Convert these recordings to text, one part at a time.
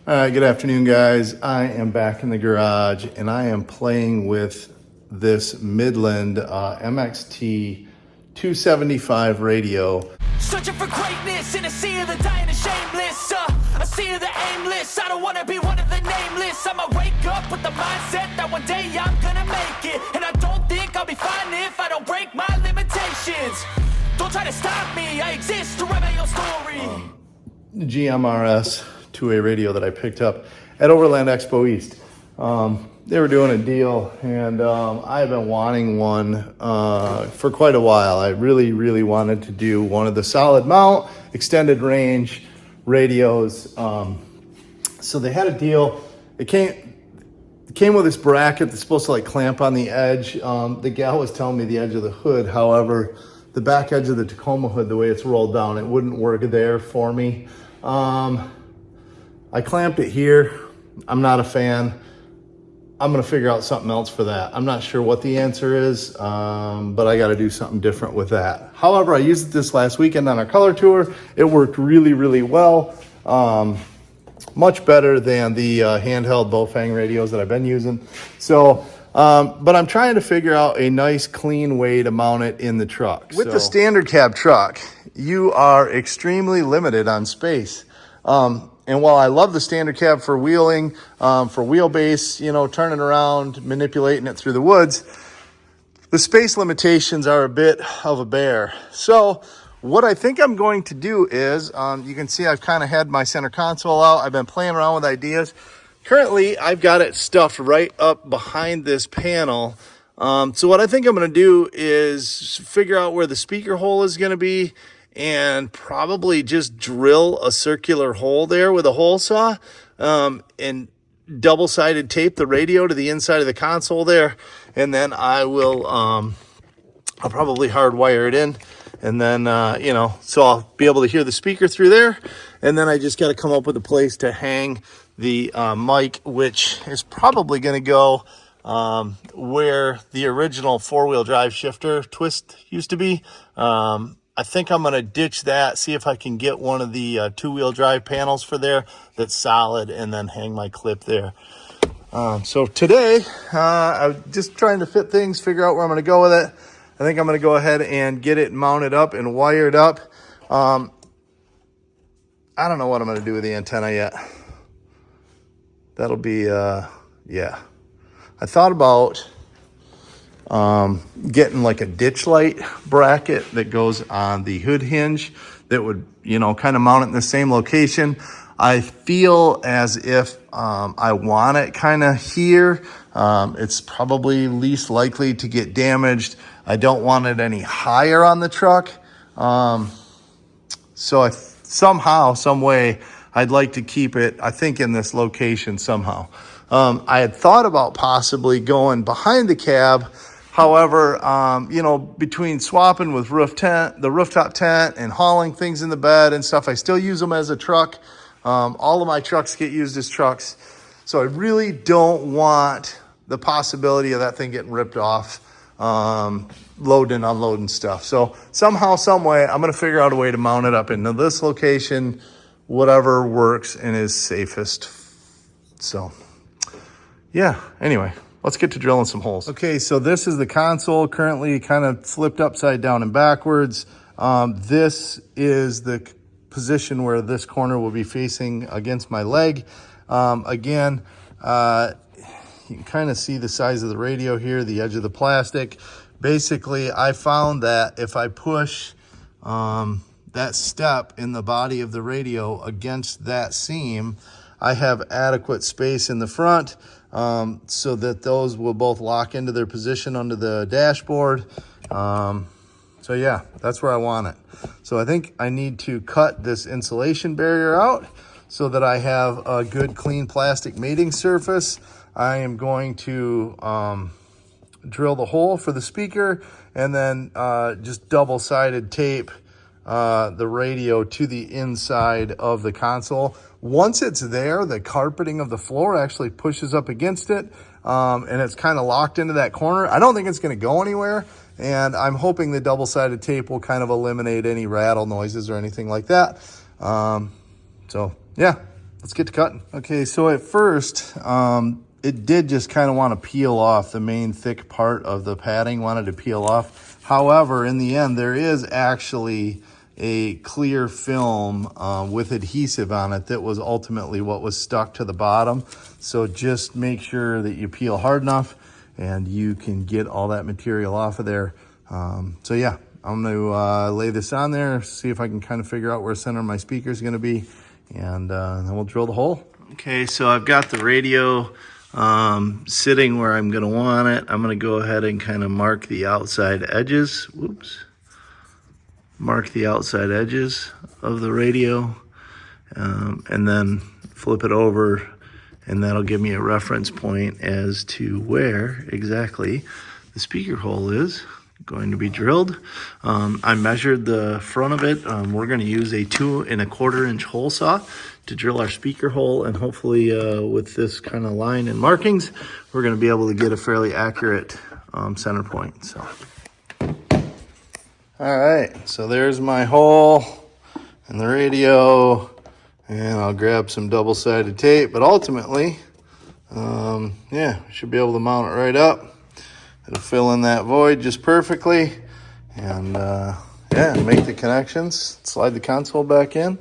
All right, good afternoon, guys. I am back in the garage, and I am playing with this Midland MXT275 radio. Searching for greatness in a sea of the dying and shameless, a sea of the aimless. I don't wanna be one of the nameless. I'ma wake up with the mindset that one day I'm gonna make it, and I don't think I'll be fine if I don't break my limitations. Don't try to stop me, I exist to write my own story. Gmrs 2A radio that I picked up at Overland Expo East. They were doing a deal, and I've been wanting one for quite a while. I really wanted to do one of the solid mount, extended range radios. So they had a deal. It came with this bracket that's supposed to like clamp on the edge. The gal was telling me the edge of the hood. However, the back edge of the Tacoma hood, the way it's rolled down, it wouldn't work there for me. I clamped it here. I'm not a fan. I'm gonna figure out something else for that. I'm not sure what the answer is, but I gotta do something different with that. However, I used it this last weekend on our color tour. It worked really well. Much better than the handheld Bofang radios that I've been using. So, but I'm trying to figure out a nice clean way to mount it in the truck. With the standard cab truck, you are extremely limited on space. And while I love the standard cab for wheeling, for wheelbase, you know, turning around, manipulating it through the woods, the space limitations are a bit of a bear. So what I think I'm going to do is, you can see I've kind of had my center console out. I've been playing around with ideas. Currently, I've got it stuffed right up behind this panel. So what I think I'm going to do is figure out where the speaker hole is going to be, and probably just drill a circular hole there with a hole saw, and double-sided tape the radio to the inside of the console there. And then I will, I'll probably hardwire it in, and then, you know, so I'll be able to hear the speaker through there. And then I just got to come up with a place to hang the mic, which is probably going to go where the original four-wheel drive shifter twist used to be. I think I'm going to ditch that, see if I can get one of the two-wheel drive panels for there that's solid, and then hang my clip there. So today, I'm just trying to fit things, figure out where I'm going to go with it. I think I'm going to go ahead and get it mounted up and wired up. I don't know what I'm going to do with the antenna yet. That'll be, yeah. I thought about getting like a ditch light bracket that goes on the hood hinge that would, you know, kind of mount it in the same location. I feel as if I want it kind of here. It's probably least likely to get damaged. I don't want it any higher on the truck. So somehow, some way, I'd like to keep it, I think, in this location somehow. I had thought about possibly going behind the cab. However, you know, between swapping with the rooftop tent and hauling things in the bed and stuff, I still use them as a truck. All of my trucks get used as trucks. So I really don't want the possibility of that thing getting ripped off, loading and unloading stuff. So somehow, some way, I'm going to figure out a way to mount it up into this location, whatever works and is safest. So, yeah, anyway. Let's get to drilling some holes. Okay, so this is the console, currently kind of flipped upside down and backwards. This is the position where this corner will be facing against my leg. Again, you can kind of see the size of the radio here, the edge of the plastic. Basically, I found that if I push that step in the body of the radio against that seam, I have adequate space in the front, so that those will both lock into their position under the dashboard. So yeah, that's where I want it. So I think I need to cut this insulation barrier out so that I have a good clean plastic mating surface. I am going to drill the hole for the speaker, and then just double-sided tape the radio to the inside of the console. Once it's there, the carpeting of the floor actually pushes up against it, and it's kind of locked into that corner. I don't think it's going to go anywhere, and I'm hoping the double-sided tape will kind of eliminate any rattle noises or anything like that. So yeah, let's get to cutting. Okay, so at first, it did just kind of want to peel off. The main thick part of the padding wanted to peel off. However, in the end, there is actually a clear film with adhesive on it that was ultimately what was stuck to the bottom. So just make sure that you peel hard enough and you can get all that material off of there. So yeah, I'm gonna lay this on there, see if I can kind of figure out where the center of my speaker is gonna be, and then we'll drill the hole. Okay, so I've got the radio sitting where I'm gonna want it. I'm gonna go ahead and kind of mark the outside edges. Whoops. Mark the outside edges of the radio, and then flip it over, and that'll give me a reference point as to where exactly the speaker hole is going to be drilled. I measured the front of it. We're going to use a 2 1/4 inch hole saw to drill our speaker hole, and hopefully with this kind of line and markings, we're going to be able to get a fairly accurate center point. So. All right, so there's my hole and the radio, and I'll grab some double-sided tape, but ultimately, yeah, I should be able to mount it right up. It'll fill in that void just perfectly, and yeah, make the connections, slide the console back in.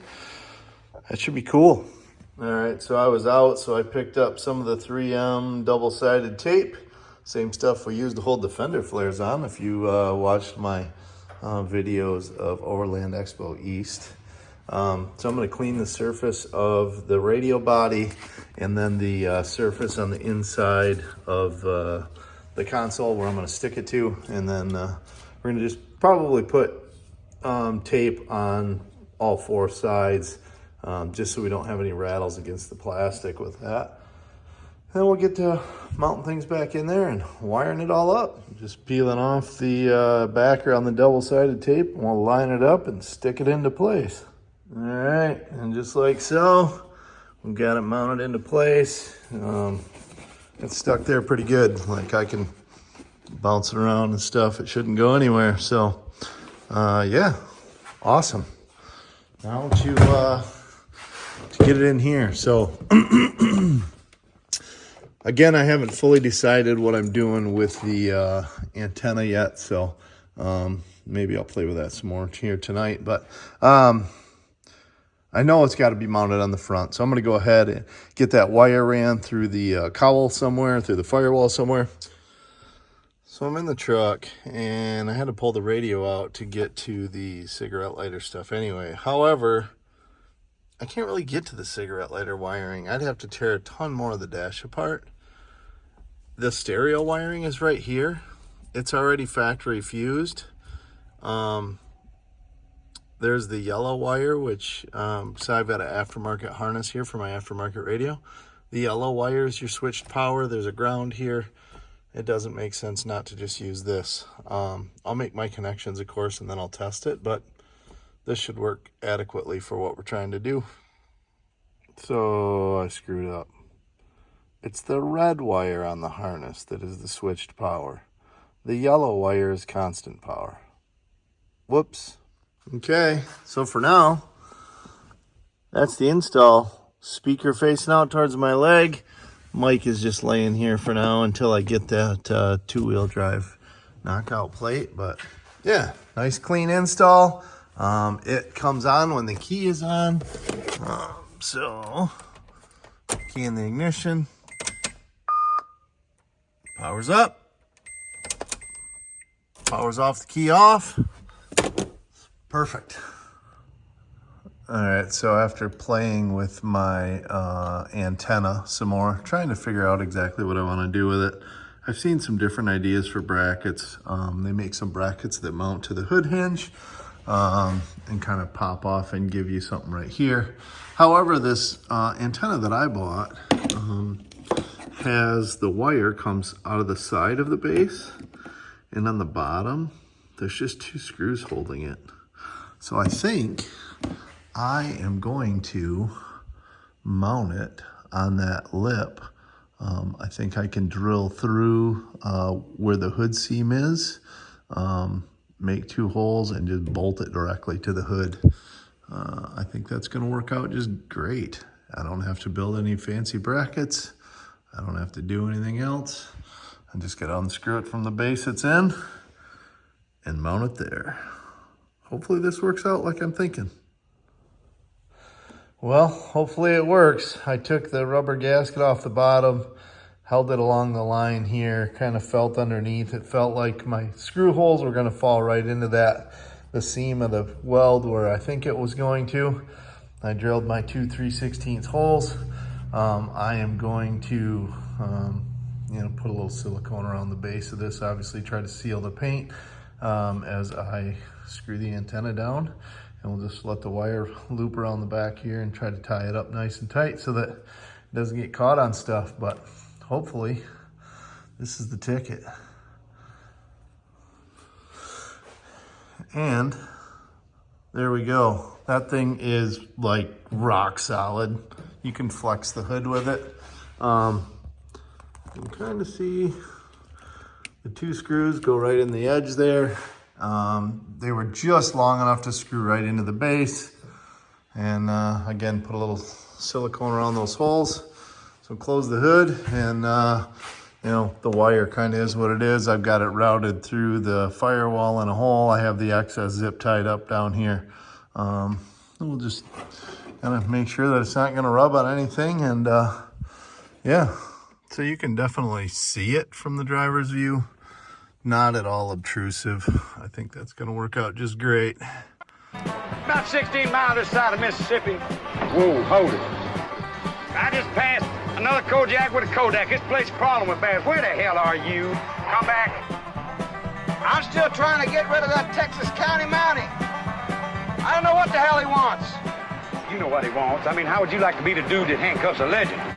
That should be cool. All right, so I was out, so I picked up some of the 3M double-sided tape, same stuff we used to hold the fender flares on. If you watched my videos of Overland Expo East. So I'm going to clean the surface of the radio body and then the surface on the inside of the console where I'm going to stick it to, and then we're going to just probably put tape on all 4 sides just so we don't have any rattles against the plastic with that. Then we'll get to mounting things back in there and wiring it all up. Just peeling off the backer on the double-sided tape, and we'll line it up and stick it into place. All right, and just like so, we've got it mounted into place. It's stuck there pretty good. Like, I can bounce it around and stuff. It shouldn't go anywhere. So, yeah, awesome. Now to get it in here. So, again, I haven't fully decided what I'm doing with the antenna yet, so maybe I'll play with that some more here tonight. But I know it's got to be mounted on the front, so I'm going to go ahead and get that wire ran through the cowl somewhere, through the firewall somewhere. So I'm in the truck, and I had to pull the radio out to get to the cigarette lighter stuff anyway. However, I can't really get to the cigarette lighter wiring. I'd have to tear a ton more of the dash apart. The stereo wiring is right here. It's already factory fused. There's the yellow wire, which, so I've got an aftermarket harness here for my aftermarket radio. The yellow wire is your switched power. There's a ground here. It doesn't make sense not to just use this. I'll make my connections, of course, and then I'll test it, but this should work adequately for what we're trying to do. So I screwed up. It's the red wire on the harness that is the switched power. The yellow wire is constant power. Whoops. Okay, so for now, that's the install. Speaker facing out towards my leg. Mic is just laying here for now until I get that two-wheel drive knockout plate. But yeah, nice clean install. It comes on when the key is on. So, key in the ignition. Power's up. Power's off, the key off. Perfect. All right, so after playing with my antenna some more, trying to figure out exactly what I want to do with it, I've seen some different ideas for brackets. They make some brackets that mount to the hood hinge and kind of pop off and give you something right here. However, this antenna that I bought has the wire comes out of the side of the base, and on the bottom, there's just 2 screws holding it. So I think I am going to mount it on that lip. I think I can drill through where the hood seam is, make 2 holes, and just bolt it directly to the hood. I think that's going to work out just great. I don't have to build any fancy brackets. I don't have to do anything else. I just gotta unscrew it from the base it's in and mount it there. Hopefully this works out like I'm thinking. Well, hopefully it works. I took the rubber gasket off the bottom, held it along the line here, kind of felt underneath. It felt like my screw holes were gonna fall right into the seam of the weld where I think it was going to. I drilled my two 3/16 holes. I am going to, put a little silicone around the base of this, obviously try to seal the paint as I screw the antenna down. And we'll just let the wire loop around the back here and try to tie it up nice and tight so that it doesn't get caught on stuff. But hopefully this is the ticket. And there we go. That thing is like rock solid. You can flex the hood with it. You can kind of see the two screws go right in the edge there. They were just long enough to screw right into the base. And again, put a little silicone around those holes. So close the hood and the wire kind of is what it is. I've got it routed through the firewall in a hole. I have the excess zip tied up down here. We'll just kind of make sure that it's not going to rub on anything. And yeah, so you can definitely see it from the driver's view. Not at all obtrusive. I think that's going to work out just great. About 16 miles this side of Mississippi. Whoa, hold it. I just passed another Kodiak with a Kodak. This place crawling with bears. Where the hell are you? Come back. I'm still trying to get rid of that Texas County Mountie. I don't know what the hell he wants. You know what he wants. I mean, how would you like to be the dude that handcuffs a legend?